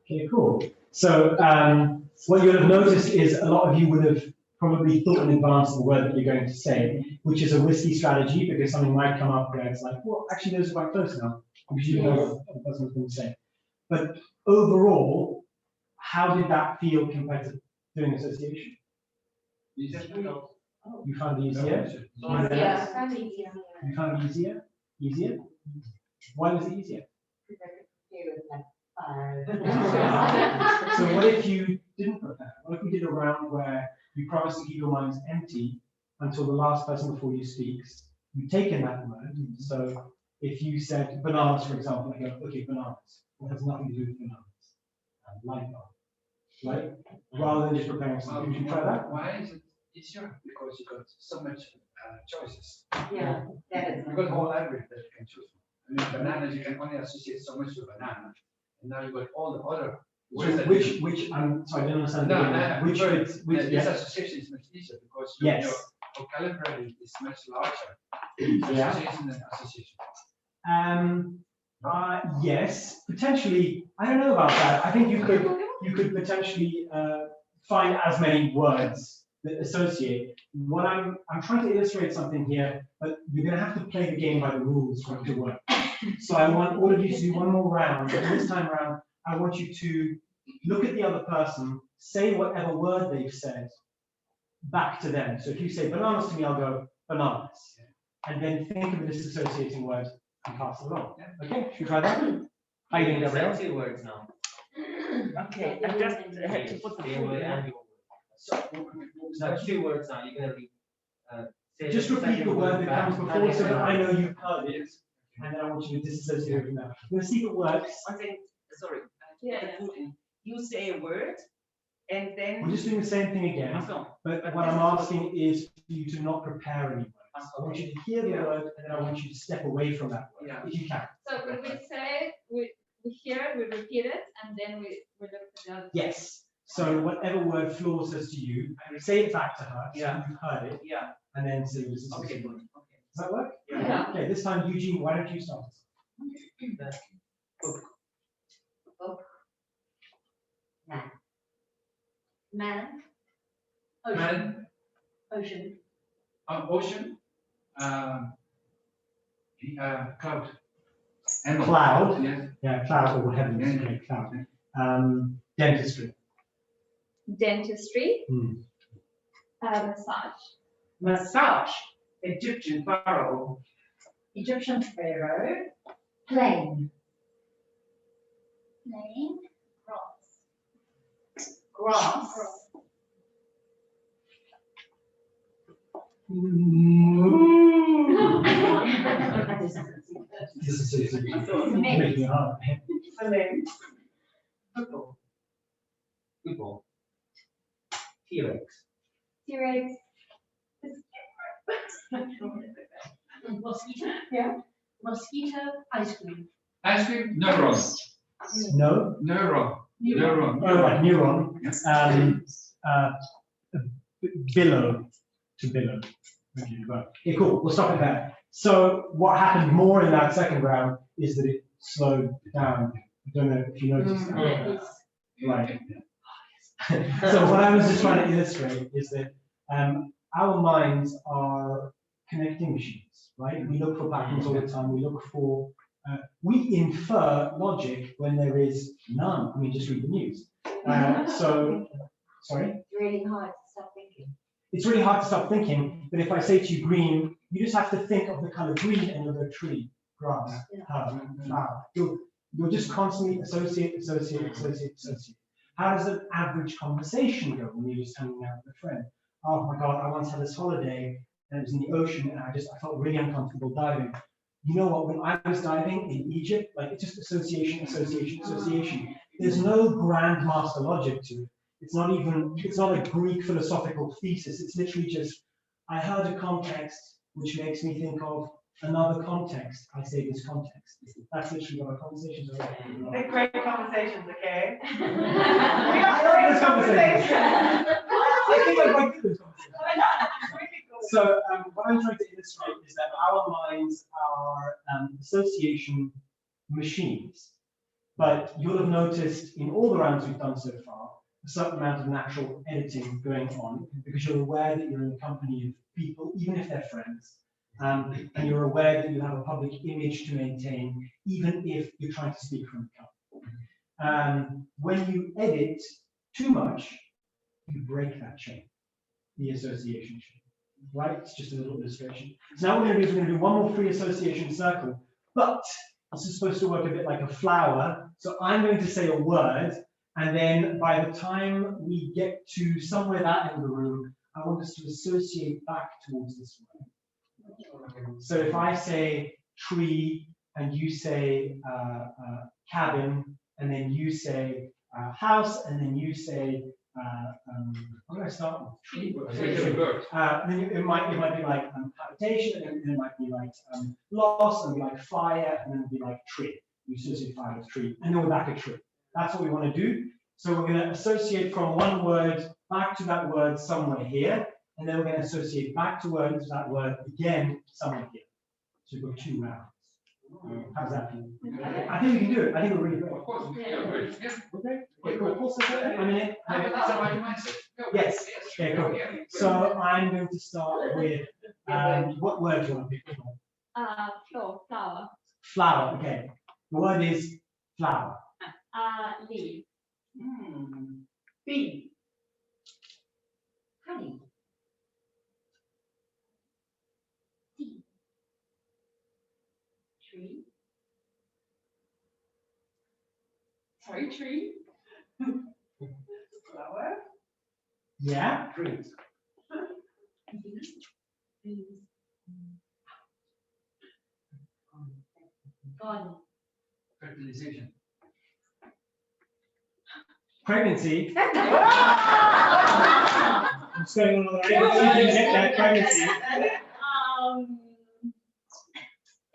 Okay, cool. So what you'll have noticed is a lot of you would have probably thought in advance of the word that you're going to say, which is a risky strategy because something might come up where it's like, well, actually those are quite close now, because you know what the person was going to say. But overall, how did that feel compared to doing association? You found it easier? Yeah. You found it easier? Easier? Why was it easier? So what if you didn't prepare? What if we did a round where you promise to keep your minds empty until the last person before you speaks? You've taken that word, so if you said bananas, for example, I go, okay, bananas. It has nothing to do with bananas. Light bulb, right? Rather than just preparing something. Would you try that? Why is it easier? Because you got so much choices. Yeah, that is. You got whole library that you can choose from. I mean, bananas, you can only associate so much with banana. And now you got all the other words. So which I'm sorry, I didn't understand. No, which this yeah. association is much easier because Yes. your vocabulary is much larger. Yeah. Association and association. Yes, potentially. I don't know about that. I think you could potentially find as many words that associate. What I'm trying to illustrate something here, but you're going to have to play the game by the rules for it to work. So I want all of you to do one more round. And this time round, I want you to look at the other person, say whatever word they've said back to them. So if you say bananas to me, I'll go bananas, and then think of a disassociating word and pass it along. Okay, should we try that? How you doing, Gabrielle? 2 words now. Okay, I just had to put the Their food word in. and your word. So, what was that? 2 words now. You're gonna say Just the repeat the second word that back, comes and before then so that you're I gonna- know you've heard it, and then I want you to disassociate it from that. Let's see if it works. One thing, sorry. I had to put the food in. You say a word, and then. We're just doing the same thing again, So, but what I'm asking is for you to not prepare any words. I want you to hear the word, and then I want you to step away from that word, Yeah. if you can. So when we say, we hear it, we repeat it, and then we look at the other. Yes. So whatever word Flor says to you, say it back to her, so Yeah. you've heard it, Yeah, and then say this is okay, okay. good, okay. Does that work? Yeah. Okay, this time, Eugene, why don't you start? Man. Man, Ocean. ocean, cloud. Animal. Cloud. Yes. Yeah, cloud or heavens, Yeah. okay, cloud. Dentistry. Dentistry. Hmm. Massage. Massage, Egyptian pharaoh. Egyptian pharaoh. Plane. Plane. Grass. Grass. This is making it hard. Football. Football. T-Rex. T-Rex. Mosquito. Yeah. Mosquito ice cream. Ice cream, neuron. No? Neuron. Neuron. Oh, right, neuron. Billow. To billow. Okay, right. Okay, cool. We'll stop it there. So what happened more in that second round is that it slowed down. I don't know if you noticed that. Right. So what I was just trying to illustrate is that our minds are connecting machines, right? We look for patterns all the time. We look for, we infer logic when there is none. I mean, just read the news. So, sorry? It's really hard to stop thinking. It's really hard to stop thinking, but if I say to you green, you just have to think of the color green and you'll go tree, grass, herb, flower. You'll just constantly associate. How does an average conversation go when you're just hanging out with a friend? Oh my God, I once had this holiday and it was in the ocean and I felt really uncomfortable diving. You know what, when I was diving in Egypt, like it's just association. There's no grand master logic to it. It's not a Greek philosophical thesis. It's literally just, I heard a context which makes me think of another context. I say this context. That's literally what our conversations are like. They're great conversations, okay? I like this conversation. I think I quite good this conversation. So what I'm trying to illustrate is that our minds are association machines. But you'll have noticed in all the rounds we've done so far, a certain amount of natural editing going on because you're aware that you're in the company of people, even if they're friends, and you're aware that you have a public image to maintain, even if you're trying to speak from the cup. When you edit too much, you break that chain, the association chain, right? It's just a little illustration. So now what we're going to do one more free association circle, but this is supposed to work a bit like a flower. So I'm going to say a word, and then by the time we get to somewhere that end of the room, I want us to associate back towards this word. So if I say tree, and you say cabin, and then you say house, and then you say what do I start with? Tree. Then it might be like habitation, and then it might be like loss, and be like fire, and then it'll be like tree. We associate fire with tree, and then we're back at tree. That's what we want to do. So we're going to associate from one word back to that word somewhere here, and then we're going to associate back to that word again somewhere here. So we've got 2 rounds. How's that feel? I think we can do it. I think we're really good. Of course. Yes. Okay. Cool. I mean, That's about your mindset. yes. Okay, cool. So I'm going to start with what word do you want to pick? Flower. Flower. Okay. The word is flower. Leaf. Bee. Honey. Tree. Sorry, tree. Flower. Yeah. Trees. Garden. Fertilization. Pregnancy. I'm going on that pregnancy.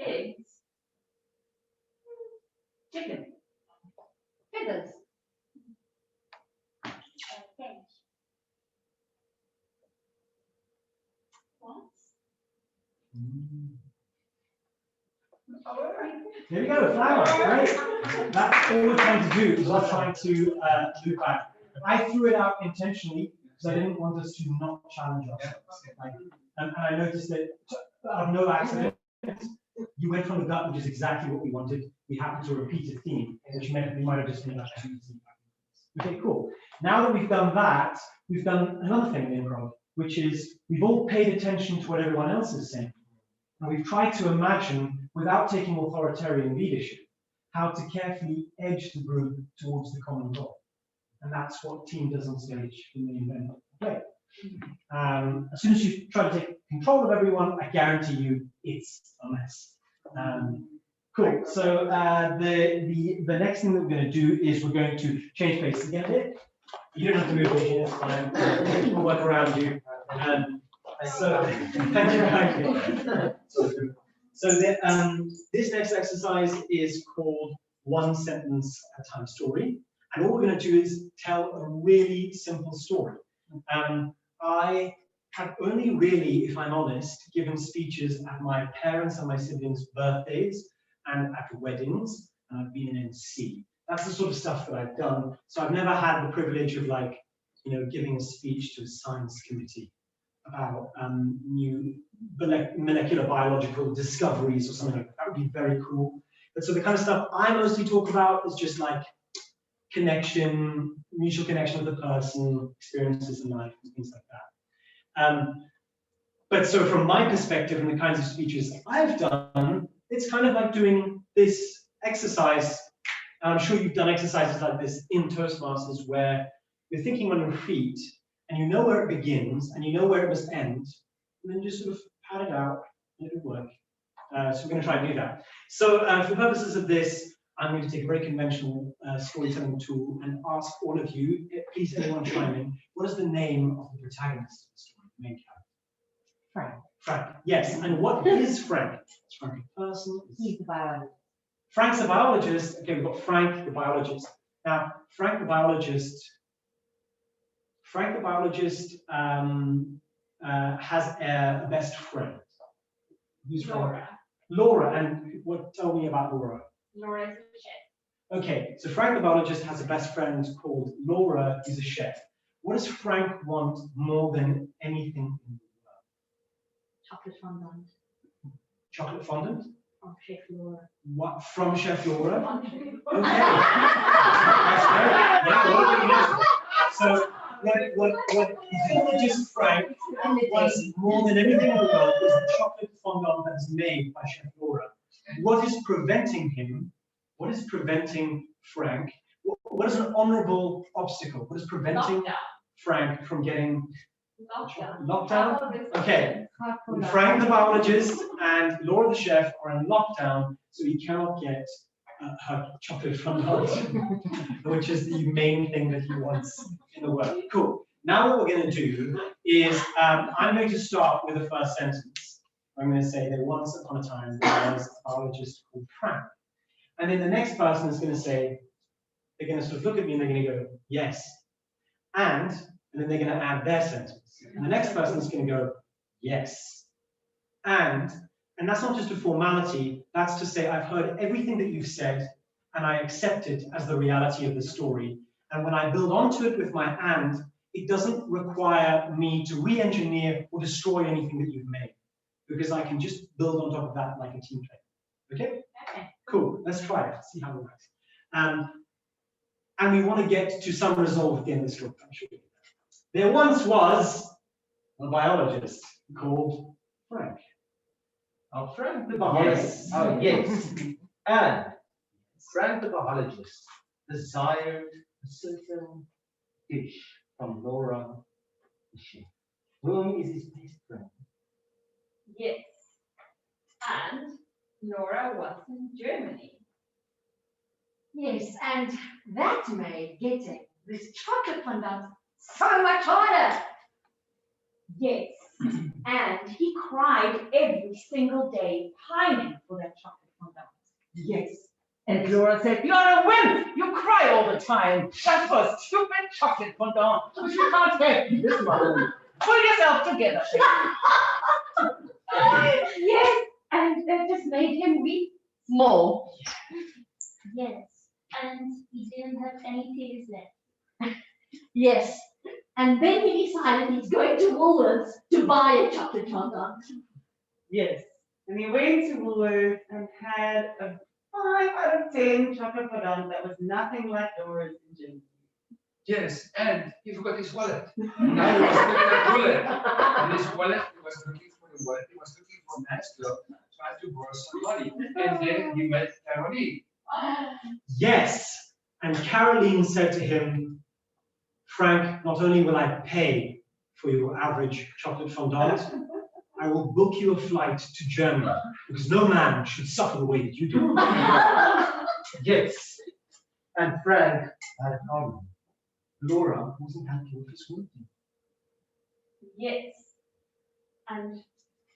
Eggs. Chicken. Feathers. There we go, flower. Great. That's all we're trying to do. Is we're trying to loop back. I threw it out intentionally because I didn't want us to not challenge ourselves. Like, and I noticed that out of no accident, you went from the gut, which is exactly what we wanted. We happened to repeat a theme, which meant we might have just been like too easy. Okay, cool. Now that we've done that, we've done another thing in improv, which is we've all paid attention to what everyone else is saying. And we've tried to imagine, without taking authoritarian leadership, how to carefully edge the group towards the common goal. And that's what team does on stage in the event play. As soon as you try to take control of everyone, I guarantee you it's a mess. Cool. So the next thing that we're going to do is we're going to change pace again a bit. You don't have to move the it's fine. People work around you. So thank you very much. So this next exercise is called One Sentence at a Time Story. And all we're going to do is tell a really simple story. I have only really, if I'm honest, given speeches at my parents' and my siblings' birthdays and at weddings, and I've been an MC. That's the sort of stuff that I've done. So I've never had the privilege of, like, giving a speech to a science committee about new molecular biological discoveries or something like that. That would be very cool. But so the kind of stuff I mostly talk about is just like connection, mutual connection with the person, experiences in life, and things like that. But so from my perspective and the kinds of speeches I've done, it's kind of like doing this exercise. And I'm sure you've done exercises like this in Toastmasters where you're thinking on your feet and you know where it begins and you know where it must end, and then just sort of pad it out and it'll work. So we're going to try and do that. So for purposes of this, I'm going to take a very conventional storytelling tool and ask all of you, please anyone chime in, what is the name of the protagonist of the story, the main character? Frank. Frank, yes. And what is Frank? Is Frank a person? He's the biologist. Frank's a biologist. Okay, we've got Frank the biologist. Now, Frank the biologist has a best friend. Who's Laura. Laura, and tell me about Laura. Laura is a chef. Okay, so Frank the biologist has a best friend called Laura, who's a chef. What does Frank want more than anything in the world? Chocolate fondant. Chocolate fondant? From Chef Laura. What, from Chef Laura? Fondant. Okay. That's great. So what biologist Frank wants more than anything in the world is the chocolate fondant that is made by Chef Laura. What is preventing him? What is preventing Frank? What is an honorable obstacle? What is preventing Frank from getting Lockdown. Okay. Frank the biologist and Laura the chef are in lockdown, so he cannot get her chocolate fondant, which is the main thing that he wants in the world. Cool. Now what we're going to do is I'm going to start with the first sentence. I'm going to say there once upon a time there was a biologist called Frank. And then the next person is going to say, they're going to sort of look at me and they're going to go, yes. And then they're going to add their sentence. And the next person is going to go, yes. And that's not just a formality, that's to say I've heard everything that you've said and I accept it as the reality of the story. And when I build onto it with my and, it doesn't require me to re-engineer or destroy anything that you've made, because I can just build on top of that like a team player. Okay? Okay. Cool. Let's try it. See how it works. And we want to get to some resolve at the end of the story. I'm sure. There once was a biologist called Frank. Oh, Frank the biologist. Oh, yes. And Frank the biologist desired a certain dish from Laura the chef, whom is his best friend. Yes. And Laura was in Germany. Yes, and that made getting this chocolate fondant so much harder. Yes, and he cried every single day, pining for that chocolate fondant. Yes. And Laura said, "You're a wimp! You cry all the time. Just for stupid chocolate fondant. But you can't help this one. Pull yourself together." Yes, and that just made him weep more. Yes, and he didn't have any tears left. Yes, and then he decided he's going to Woolworths to buy a chocolate fondant. Yes. And he went to Woolworths and had a 5 out of 10 chocolate fondant that was nothing like Laura's in Germany. Yes, and he forgot his wallet. Now he was looking at wallet. And his wallet, he was looking for the wallet, he was looking for a man's glove, trying to borrow some money. And then he met Caroline. Yes. And Caroline said to him, Frank, not only will I pay for your average chocolate fondant, I will book you a flight to Germany, because no man should suffer the way that you do. Yes. And Frank had a problem. Laura wasn't happy with his working. Yes. And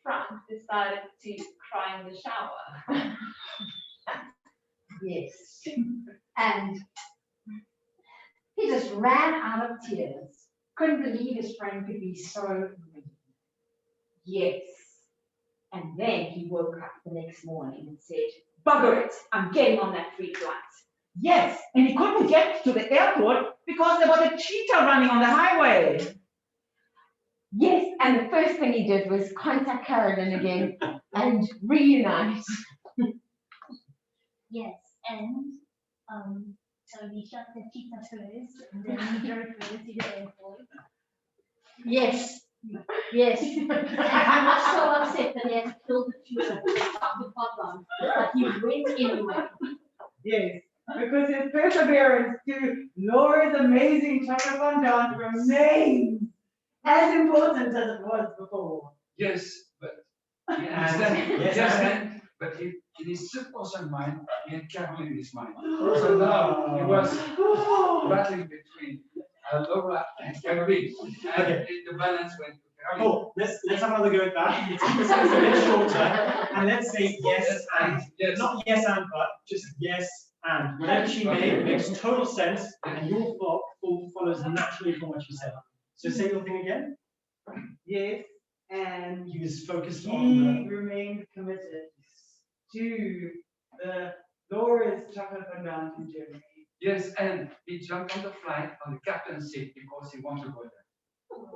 Frank decided to cry in the shower. Yes, and he just ran out of tears. Couldn't believe his friend could be so mean. Yes, and then he woke up the next morning and said, "Bugger it, I'm getting on that free flight." Yes, and he couldn't get to the airport because there was a cheetah running on the highway. Yes, and the first thing he did was contact Caroline again and reunite. Yes, and so we shot the cheetah first, and then we drove further to the airport. Yes, yes. And he was so upset that he had to kill the cheetah with a chocolate fondant, but he went anyway. Yes, because his perseverance to Laura's amazing chocolate fondant remains as important as it was before. Yes, but he understand. Yes, and but he, in his subconscious mind, he had Caroline in his mind. So now he was battling between Laura and Caroline, and the balance went to Caroline. Cool. Let's have another go at that. Let's keep this a bit shorter, and let's say yes and. Yes. Not yes and but, just yes and. Whatever she made makes total sense, and your thought follows naturally from what she said. So say your thing again. Yes, and He was focused he on remained committed to the Laura's chocolate fondant in Germany. Yes, and he jumped on the flight on the captain's seat because he wanted to go there.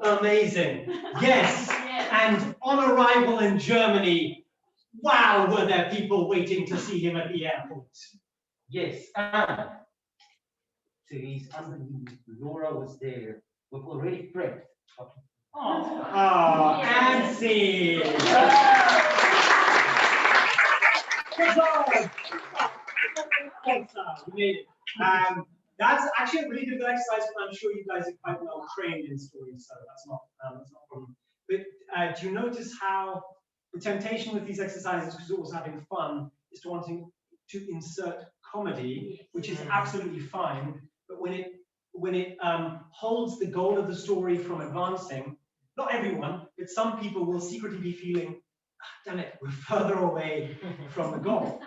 the amazing. Yes. And on arrival in Germany, wow, were there people waiting to see him at the airport. Yes, and to his unbelief, Laura was there with already prepped chocolate. Oh, and see. Good job. Thanks, we made it. That's actually a really good exercise, but I'm sure you guys are quite well trained in stories, so that's not a problem. But do you notice how the temptation with these exercises, because we're always having fun, is to wanting to insert comedy, which is absolutely fine, but when it holds the goal of the story from advancing, not everyone, but some people will secretly be feeling, damn it, we're further away from the goal.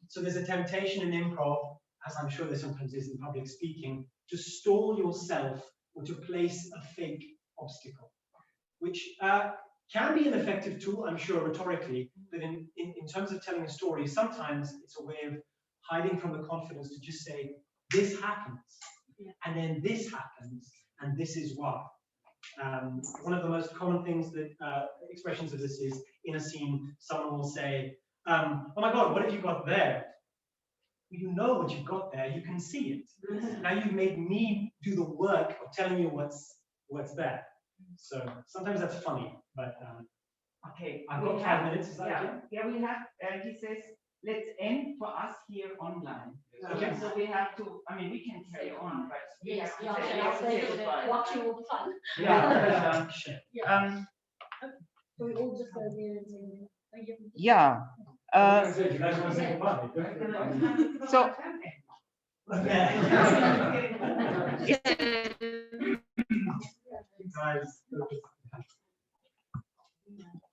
So there's a temptation in improv, as I'm sure there sometimes is in public speaking, to stall yourself or to place a fake obstacle, which can be an effective tool, I'm sure, rhetorically, but in terms of telling a story, sometimes it's a way of hiding from the confidence to just say, this happens, and then this happens, and this is why. One of the most common things that expressions of this is, in a scene, someone will say, oh my God, what have you got there? You know what you've got there, you can see it. Now you've made me do the work of telling you what's there. So sometimes that's funny, but okay, I've got 5 minutes. Is that okay? Yeah, we have, he says, let's end for us here online. Okay. So we have to, I mean, we can carry on, but we Yes, have to say goodbye. watching all the fun. Yeah. So we all just go there and say, Yeah. Do you guys want to say goodbye? So. Guys.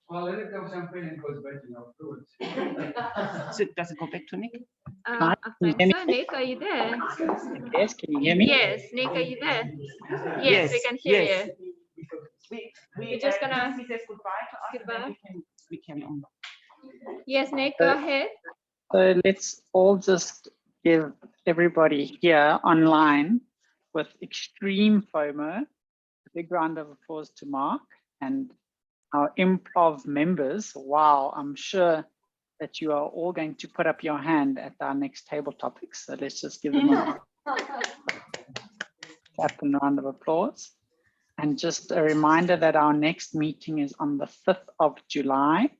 Well, let it go champagne and goes back to your fruit. So does it go back to Nick? I think so. Nick, are you there? Yes, can you hear me? Yes, Nick, are you there? Yes, we can hear you. We're just gonna he says goodbye to us. goodbye. We can Yes, Nick, go ahead. So let's all just give everybody here online with extreme FOMO a big round of applause to Mark and our improv members. Wow, I'm sure that you are all going to put up your hand at our next table topics. So let's just give them a clap and round of applause. And just a reminder that our next meeting is on the 5th of July.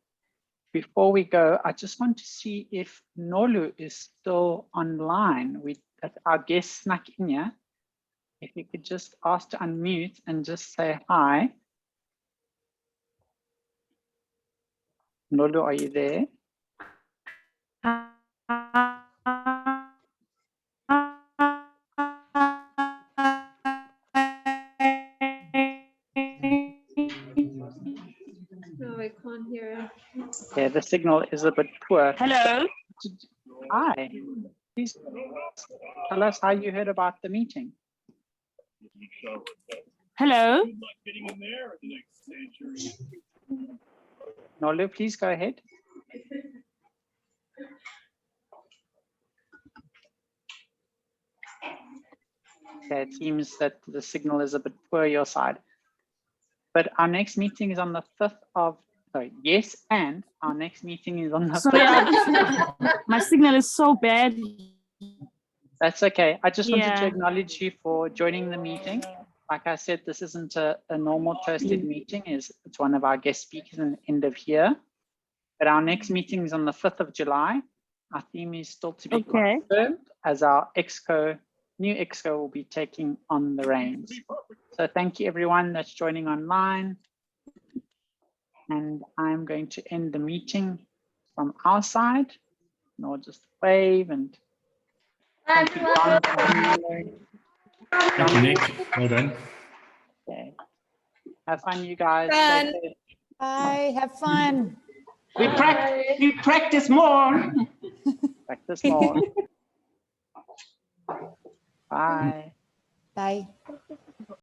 Before we go, I just want to see if Nolu is still online. Our guest snuck in here. If you could just ask to unmute and just say hi. Nolu, are you there? No, I can't hear. Yeah, the signal is a bit poor. Hello. Hi. Please tell us how you heard about the meeting. Hello. Nolu, please go ahead. Okay, it seems that the signal is a bit poor your side. But our next meeting is on the 5th of, sorry, yes, and our next meeting is on the 5th. My signal is so bad. That's okay. I just wanted to acknowledge you for joining the meeting. Like I said, this isn't a normal Toasted meeting. It's one of our guest speakers in the end of year. But our next meeting is on the 5th of July. Our theme is still to be confirmed as our new exco will be taking on the reins. So thank you everyone that's joining online. And I'm going to end the meeting from our side. And I'll just wave and thank you, John. Thank you, Nick. Well done. Okay. Have fun, you guys. Fun. Bye. Have fun. We practice more. Practice more. Bye.